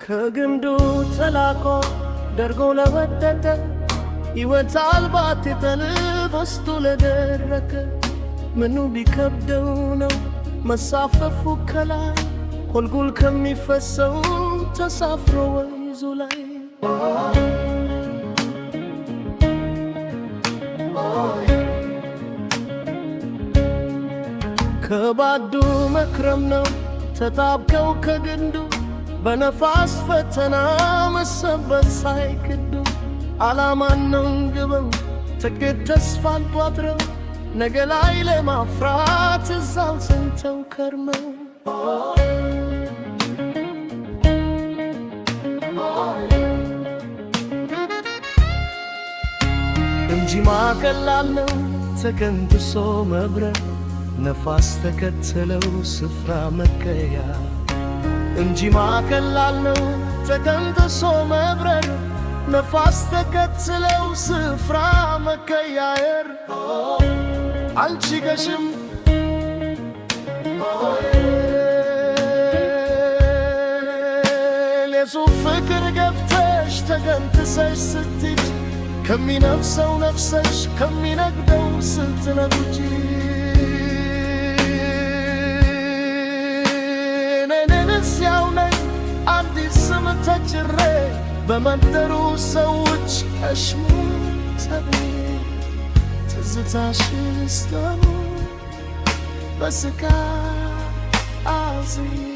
ከግንዱ ተላቆ ደርጎ ለወደቀ ሕይወት አልባት ተልበስቶ ለደረቀ ምኑ ቢከብደው ነው መሳፈፉ ከላይ ቁልቁል ከሚፈሰው ተሳፍሮ ወንዙ ላይ ከባዱ መክረም ነው ተጣብቀው ከግንዱ በነፋስ ፈተና መሰበት ሳይክዱ ዓላማን ነው ግበው ጥቂት ተስፋን ቋጥረው ነገ ላይ ለማፍራት እዛው ሰንተው ከርመው እንጂ ማቀላል ነው ተገንድሶ መብረር ነፋስ ተከተለው ስፍራ መቀያ እንጂ ማቀላል ነው ተገንድሶ መብረር ነፋስ ተከትለው ስፍራ መቀያየር አንቺ ገሽም የሱፍ ፍቅር ገብተሽ ተገንትሰሽ ስትሄጂ ከሚነፍሰው ነፍሰሽ ከሚነግደው ስትነጉጂ እኔንስ ያው ነኝ አዲስ ስም ተጭሬ በመንደሩ ሰዎች ቀሽሙ ተብዬ ትዝታሽ ስተሩ በስቃይ አዝኜ